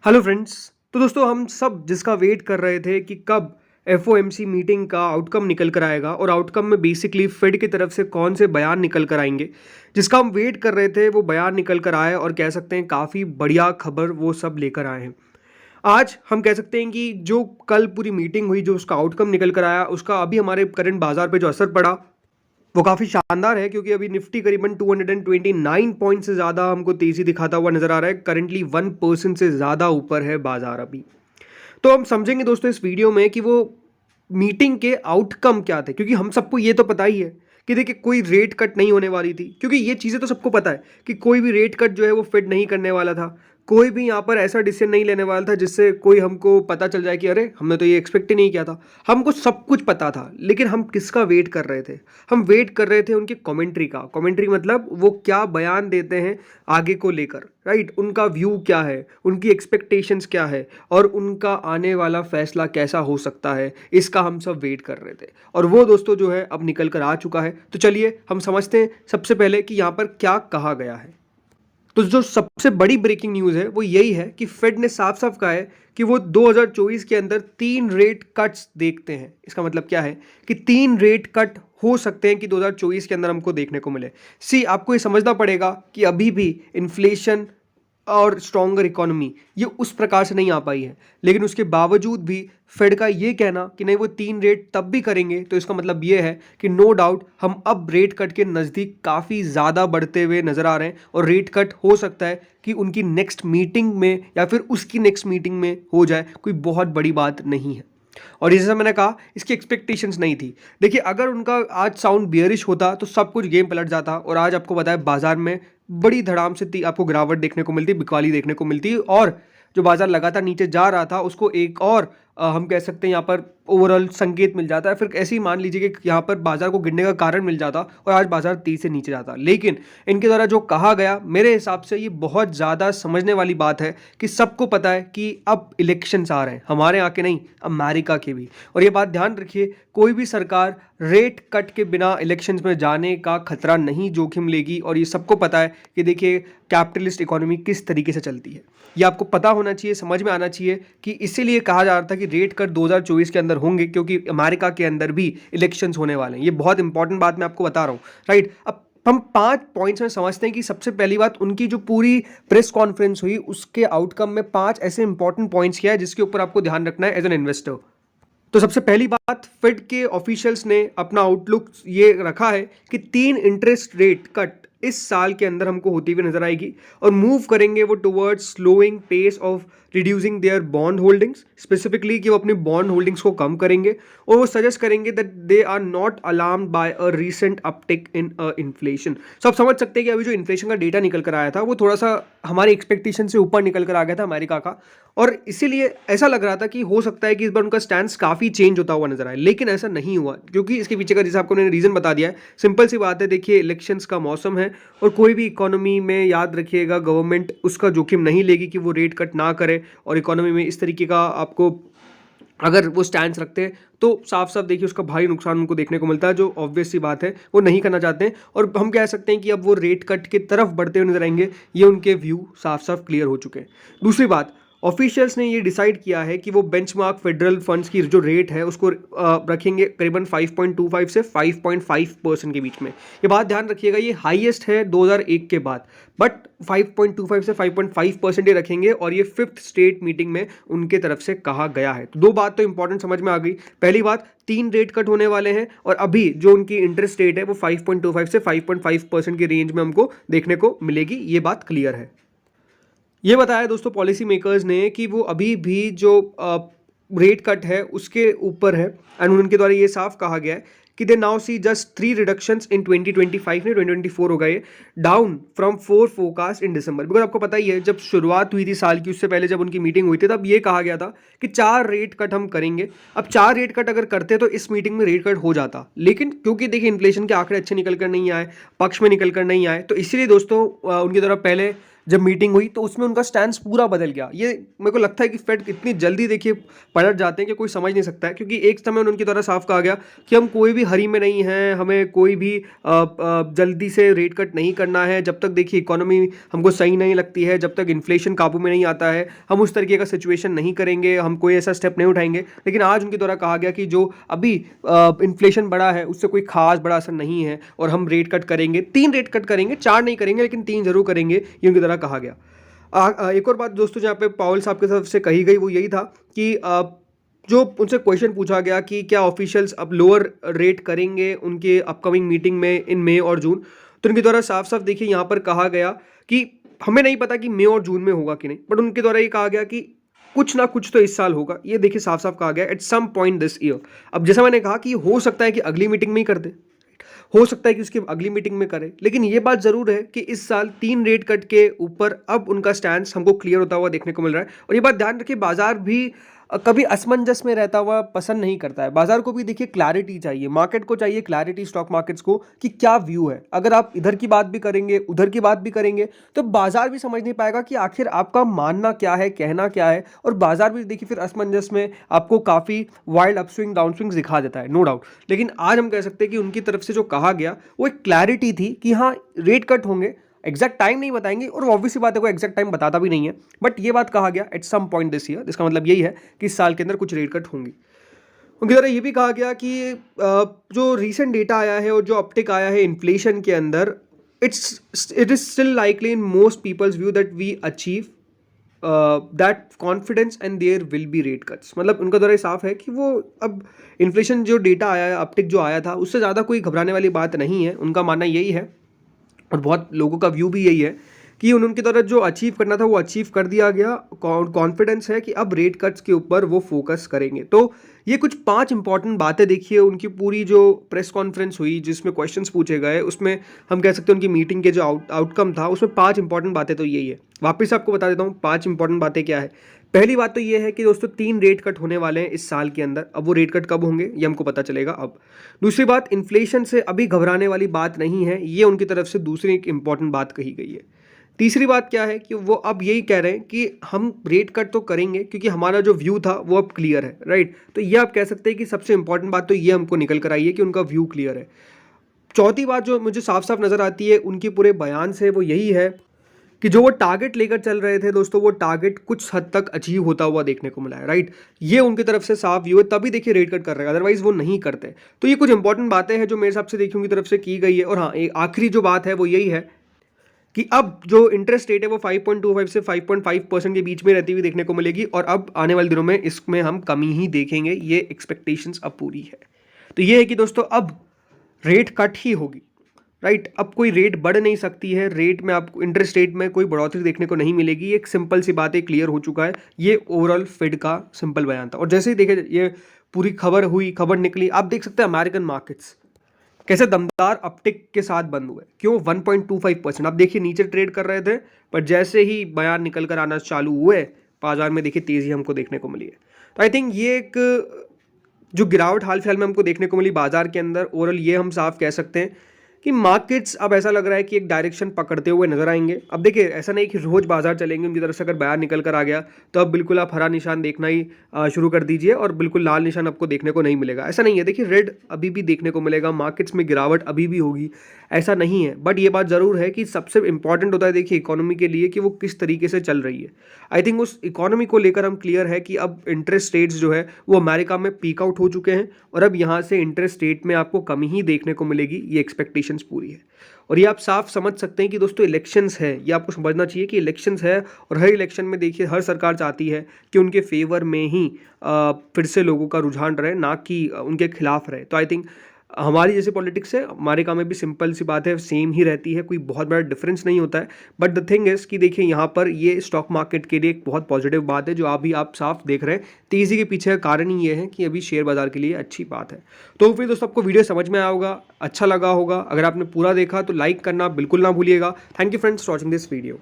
Hello friends. तो दोस्तों हम सब जिसका वेट कर रहे थे कि कब एफओएमसी मीटिंग का आउटकम निकल कर आएगा और आउटकम में बेसिकली फेड की तरफ से कौन से बयान निकल कर आएंगे, जिसका हम वेट कर रहे थे वो बयान निकल कर आए और कह सकते हैं काफ़ी बढ़िया खबर वो सब लेकर आए हैं। आज हम कह सकते हैं कि जो कल पूरी मीटिंग हुई, जो उसका आउटकम निकल कर आया, उसका अभी हमारे करंट बाजार पे जो असर पड़ा वो काफ़ी शानदार है, क्योंकि अभी निफ्टी करीबन 229 पॉइंट से ज़्यादा हमको तेज़ी दिखाता हुआ नजर आ रहा है। करंटली 1% से ज़्यादा ऊपर है बाजार अभी। तो हम समझेंगे दोस्तों इस वीडियो में कि वो मीटिंग के आउटकम क्या थे, क्योंकि हम सबको ये तो पता ही है कि देखिए कोई रेट कट नहीं होने वाली थी, क्योंकि ये चीज़ें तो सबको पता है कि कोई भी रेट कट जो है वो फेड नहीं करने वाला था। कोई भी यहाँ पर ऐसा डिसीजन नहीं लेने वाला था जिससे कोई हमको पता चल जाए कि अरे हमने तो ये एक्सपेक्ट ही नहीं किया था। हमको सब कुछ पता था, लेकिन हम किसका वेट कर रहे थे? हम वेट कर रहे थे उनकी कमेंट्री का। कमेंट्री मतलब वो क्या बयान देते हैं आगे को लेकर, राइट? उनका व्यू क्या है, उनकी एक्सपेक्टेशंस क्या है और उनका आने वाला फैसला कैसा हो सकता है, इसका हम सब वेट कर रहे थे। और वो दोस्तों जो है अब निकल कर आ चुका है। तो चलिए हम समझते हैं सबसे पहले कि यहाँ पर क्या कहा गया है। तो जो सबसे बड़ी ब्रेकिंग न्यूज़ है वो यही है कि फेड ने साफ साफ कहा है कि वो 2024 के अंदर 3 रेट कट्स देखते हैं। इसका मतलब क्या है कि 3 रेट कट हो सकते हैं कि 2024 के अंदर हमको देखने को मिले। आपको ये समझना पड़ेगा कि अभी भी इन्फ्लेशन और स्ट्रॉन्गर इकोनॉमी ये उस प्रकार से नहीं आ पाई है, लेकिन उसके बावजूद भी फेड का ये कहना कि नहीं वो 3 रेट तब भी करेंगे, तो इसका मतलब ये है कि नो डाउट हम अब रेट कट के नज़दीक काफ़ी ज़्यादा बढ़ते हुए नज़र आ रहे हैं। और रेट कट हो सकता है कि उनकी नेक्स्ट मीटिंग में या फिर उसकी नेक्स्ट मीटिंग में हो जाए, कोई बहुत बड़ी बात नहीं है। और जैसा मैंने कहा, इसकी एक्सपेक्टेशंस नहीं थी। देखिए अगर उनका आज साउंड बियरिश होता तो सब कुछ गेम पलट जाता, और आज आपको बताया बाजार में बड़ी धड़ाम से आपको गिरावट देखने को मिलती, बिकवाली देखने को मिलती, और जो बाजार लगातार नीचे जा रहा था उसको एक और हम कह सकते हैं यहाँ पर ओवरऑल संकेत मिल जाता है। फिर ऐसे ही मान लीजिए कि यहाँ पर बाजार को गिरने का कारण मिल जाता और आज बाजार 30 से नीचे जाता। लेकिन इनके द्वारा जो कहा गया, मेरे हिसाब से ये बहुत ज़्यादा समझने वाली बात है कि सबको पता है कि अब इलेक्शंस आ रहे हैं, हमारे यहाँ के नहीं, अमेरिका के भी। और ये बात ध्यान रखिए, कोई भी सरकार रेट कट के बिना इलेक्शंस में जाने का खतरा नहीं जोखिम लेगी। और ये सबको पता है कि देखिए कैपिटलिस्ट इकोनॉमी किस तरीके से चलती है। ये आपको पता होना चाहिए, समझ में आना चाहिए कि इसीलिए कहा जा रहा था कि रेट कट 2024 के अंदर होंगे, क्योंकि अमेरिका के अंदर भी इलेक्शंस होने वाले हैं। ये बहुत इंपॉर्टेंट बात मैं आपको बता रहा हूँ, राइट? अब हम 5 पॉइंट्स में समझते हैं कि सबसे पहली बात, उनकी जो पूरी प्रेस कॉन्फ्रेंस हुई उसके आउटकम में 5 ऐसे इंपॉर्टेंट पॉइंट्स किया है जिसके ऊपर आपको ध्यान रखना है एज एन इन्वेस्टर। तो सबसे पहली बात, फेड के ऑफिशियल्स ने अपना आउटलुक ये रखा है कि 3 इंटरेस्ट रेट कट इस साल के अंदर हमको होती हुई नजर आएगी, और मूव करेंगे वो towards slowing pace of reducing their bond holdings. Specifically कि वो अपनी बॉन्ड होल्डिंग्स को कम करेंगे, और वो सजेस्ट करेंगे that they are not alarmed by a recent uptick in inflation. So आप समझ सकते हैं कि अभी जो इन्फ्लेशन का डेटा निकल कर आया था वो थोड़ा सा हमारी एक्सपेक्टेशन से ऊपर निकल कर आ गया था अमेरिका का, और इसीलिए ऐसा लग रहा था कि हो सकता है कि इस बार उनका स्टैंड काफ़ी चेंज होता हुआ नजर आए। लेकिन ऐसा नहीं हुआ, क्योंकि इसके पीछे का जैसे आपको मैंने रीज़न बता दिया है, सिंपल सी बात है। देखिए इलेक्शंस का मौसम है, और कोई भी इकोनॉमी में याद रखिएगा गवर्नमेंट उसका जोखिम नहीं लेगी कि वो रेट कट ना करे, और इकोनॉमी में इस तरीके का आपको अगर वो स्टैंड रखते हैं तो साफ साफ देखिए उसका भारी नुकसान उनको देखने को मिलता है, जो ऑब्वियस सी बात है वो नहीं करना चाहते हैं। और हम कह सकते हैं कि अब वो रेट कट की तरफ बढ़ते हुए नजर आएंगे, ये उनके व्यू साफ साफ क्लियर हो चुके हैं। दूसरी बात, ऑफिशियल्स ने ये डिसाइड किया है कि वो बेंचमार्क फेडरल फंड्स की जो रेट है उसको रखेंगे करीबन 5.25 से 5.5% के बीच में। ये बात ध्यान रखिएगा, ये हाईएस्ट है 2001 के बाद, बट 5.25 से 5.5% ही रखेंगे, और ये 5th स्टेट मीटिंग में उनके तरफ से कहा गया है। तो 2 बात तो इंपॉर्टेंट समझ में आ गई। पहली बात, 3 रेट कट होने वाले हैं, और अभी जो उनकी इंटरेस्ट रेट है वो 5.25 से 5.5% की रेंज में हमको देखने को मिलेगी। ये बात क्लियर है। ये बताया दोस्तों पॉलिसी मेकर्स ने कि वो अभी भी जो रेट कट है उसके ऊपर है, एंड उनके द्वारा ये साफ कहा गया है कि दे नाउ सी जस्ट 3 रिडक्शंस इन 2025 ने 2024 हो गए, down from 4 forecast in December. Because आपको पता ही है जब शुरुआत हुई थी साल की, उससे पहले जब उनकी मीटिंग हुई थी तब ये कहा गया था कि 4 रेट कट हम करेंगे। अब 4 रेट कट अगर करते तो इस मीटिंग में रेट कट हो जाता, लेकिन क्योंकि देखिए इन्फ्लेशन के आंकड़े अच्छे निकल कर नहीं आए, पक्ष में निकल कर नहीं आए, तो इसीलिए दोस्तों उनके द्वारा पहले जब मीटिंग हुई तो उसमें उनका स्टैंड पूरा बदल गया। ये मेरे को लगता है कि फेड इतनी जल्दी देखिए पलट जाते हैं कि कोई समझ नहीं सकता है, क्योंकि एक समय उनकी द्वारा साफ कहा गया कि हम कोई भी हरी में नहीं हैं, हमें कोई भी जल्दी से रेट कट नहीं करना है। जब तक देखिए इकोनॉमी हमको सही नहीं लगती है, जब तक इन्फ्लेशन काबू में नहीं आता है, हम उस तरीके का सिचुएशन नहीं करेंगे, हम कोई ऐसा स्टेप नहीं उठाएंगे। लेकिन आज उनके द्वारा कहा गया कि जो अभी इन्फ्लेशन बढ़ा है उससे कोई खास बड़ा असर नहीं है और हम रेट कट करेंगे, 3 रेट कट करेंगे, 4 नहीं करेंगे लेकिन 3 जरूर करेंगे, ये उनकी द्वारा कहा गया। एक और बात दोस्तों जहाँ पे पावेल साहब की तरफ से कही गई वो यही था कि जो उनसे क्वेश्चन पूछा गया कि क्या ऑफिशियल्स अब लोअर रेट करेंगे उनके अपकमिंग मीटिंग में इन मई और जून, तो उनके द्वारा साफ साफ देखिए यहाँ पर कहा गया कि हमें नहीं पता कि मई और जून में होगा कि नहीं, बट उनके द्वारा ये कहा गया कि कुछ ना कुछ तो इस साल होगा। ये देखिए साफ साफ कहा गया at some point this year. अब जैसा मैंने कहा कि हो सकता है कि अगली मीटिंग में ही कर दे, हो सकता है कि उसकी अगली मीटिंग में करे, लेकिन ये बात जरूर है कि इस साल 3 रेट कट के ऊपर अब उनका स्टैंड हमको क्लियर होता हुआ देखने को मिल रहा है। और ये बात ध्यान रखिए, बाजार भी कभी असमंजस में रहता हुआ पसंद नहीं करता है। बाजार को भी देखिए क्लैरिटी चाहिए, मार्केट को चाहिए क्लैरिटी, स्टॉक मार्केट्स को, कि क्या व्यू है। अगर आप इधर की बात भी करेंगे उधर की बात भी करेंगे तो बाजार भी समझ नहीं पाएगा कि आखिर आपका मानना क्या है, कहना क्या है। और बाजार भी देखिए फिर असमंजस में आपको काफ़ी वाइल्ड अपस्विंग डाउनस्विंग दिखा देता है, नो डाउट। लेकिन आज हम कह सकते हैं कि उनकी तरफ से जो कहा गया वो एक क्लैरिटी थी कि हाँ रेट कट होंगे, एग्जैक्ट टाइम नहीं बताएंगे और ऑब्वियसली बात है कोई एग्जैक्ट टाइम बताता भी नहीं है, बट ये बात कहा गया at some point this year. इसका मतलब यही है कि इस साल के अंदर कुछ रेट कट होंगी। उनकी तरह ये भी कहा गया कि जो रीसेंट डेटा आया है और जो अपटिक आया है इन्फ्लेशन के अंदर, it is still likely in most people's view that we achieve that confidence and there will be rate cuts. मतलब उनका द्वारा साफ है कि वो अब इन्फ्लेशन जो डेटा आया है, अपटिक जो आया था, उससे ज़्यादा कोई घबराने वाली बात नहीं है। उनका मानना यही है और बहुत लोगों का व्यू भी यही है कि उनके द्वारा जो अचीव करना था वो अचीव कर दिया गया। कॉन्फिडेंस है कि अब रेट कट्स के ऊपर वो फोकस करेंगे। तो ये कुछ 5 इंपॉर्टेंट बातें देखिए उनकी पूरी जो प्रेस कॉन्फ्रेंस हुई जिसमें क्वेश्चंस पूछे गए, उसमें हम कह सकते हैं उनकी मीटिंग के जो आउटकम था उसमें 5 इंपॉर्टेंट बातें तो यही है। वापस आपको बता देता हूँ 5 इंपॉर्टेंट बातें क्या है। पहली बात तो ये है कि दोस्तों 3 रेट कट होने वाले हैं इस साल के अंदर। अब वो रेट कट कब होंगे ये हमको पता चलेगा अब। दूसरी बात, इन्फ्लेशन से अभी घबराने वाली बात नहीं है, ये उनकी तरफ से दूसरी एक इंपॉर्टेंट बात कही गई है। तीसरी बात क्या है कि वो अब यही कह रहे हैं कि हम रेट कट तो करेंगे क्योंकि हमारा जो व्यू था वो अब क्लियर है, राइट। तो ये आप कह सकते हैं कि सबसे इंपॉर्टेंट बात तो ये हमको निकल कर आई है कि उनका व्यू क्लियर है। चौथी बात जो मुझे साफ साफ नजर आती है उनके पूरे बयान से वो यही है कि जो वो टारगेट लेकर चल रहे थे दोस्तों, वो टारगेट कुछ हद तक अचीव होता हुआ देखने को मिला है, राइट। ये उनकी तरफ से साफ व्यू है, तभी देखिए रेट कट कर रहे हैं, अदरवाइज वो नहीं करते। तो ये कुछ इंपॉर्टेंट बातें हैं जो मेरे हिसाब से देखिए उनकी तरफ से की गई है। और हाँ, एक आखिरी जो बात है वो यही है कि अब जो इंटरेस्ट रेट है वो 5.25 से 5.5% के बीच में रहती हुई देखने को मिलेगी और अब आने वाले दिनों में इसमें हम कमी ही देखेंगे, ये एक्सपेक्टेशंस अब पूरी है। तो ये है कि दोस्तों अब रेट कट ही होगी, राइट। अब कोई रेट बढ़ नहीं सकती है, रेट में आपको इंटरेस्ट रेट में कोई बढ़ोतरी देखने को नहीं मिलेगी। एक सिंपल सी बात है, क्लियर हो चुका है। ये ओवरऑल फेड का सिंपल बयान था। और जैसे ही देखे ये पूरी खबर हुई, खबर निकली, आप देख सकते हैं अमेरिकन मार्केट्स कैसे दमदार अपटिक के साथ बंद हुए। क्यों? 1.25%। आप देखिए नीचे ट्रेड कर रहे थे, पर जैसे ही बयान निकल कर आना चालू हुए बाजार में देखिए तेजी हमको देखने को मिली है। तो आई थिंक ये एक जो गिरावट हाल फिलहाल में हमको देखने को मिली बाजार के अंदर, ओवरऑल ये हम साफ कह सकते हैं कि मार्केट्स अब ऐसा लग रहा है कि एक डायरेक्शन पकड़ते हुए नजर आएंगे। अब देखिए ऐसा नहीं कि रोज बाजार चलेंगे, उनकी तरफ से अगर बयान निकल कर आ गया तो अब बिल्कुल आप हरा निशान देखना ही शुरू कर दीजिए और बिल्कुल लाल निशान आपको देखने को नहीं मिलेगा। ऐसा नहीं है, देखिए रेड अभी भी देखने को मिलेगा, मार्केट्स में गिरावट अभी भी होगी, ऐसा नहीं है। बट ये बात जरूर है कि सबसे इंपॉर्टेंट होता है देखिए इकोनॉमी के लिए कि वो किस तरीके से चल रही है। आई थिंक उस इकोनॉमी को लेकर हम क्लियर है कि अब इंटरेस्ट रेट्स जो है वो अमेरिका में पीक आउट हो चुके हैं और अब यहाँ से इंटरेस्ट रेट में आपको कमी ही देखने को मिलेगी, ये एक्सपेक्टेशंस पूरी है। और ये आप साफ समझ सकते हैं कि दोस्तों इलेक्शंस है, ये आपको समझना चाहिए कि इलेक्शंस है और हर इलेक्शन में देखिए हर सरकार चाहती है कि उनके फेवर में ही फिर से लोगों का रुझान रहे, ना कि उनके खिलाफ रहे। तो आई थिंक हमारी जैसे पॉलिटिक्स है, हमारे काम में भी सिंपल सी बात है, सेम ही रहती है, कोई बहुत बड़ा डिफरेंस नहीं होता है। बट द थिंग इज कि देखिए यहाँ पर ये स्टॉक मार्केट के लिए एक बहुत पॉजिटिव बात है जो अभी आप साफ देख रहे हैं। तेज़ी के पीछे का कारण ही ये है कि अभी शेयर बाजार के लिए अच्छी बात है। तो फिर दोस्तों आपको वीडियो समझ में आया होगा, अच्छा लगा होगा। अगर आपने पूरा देखा तो लाइक करना बिल्कुल ना भूलिएगा। Thank you friends for watching this video.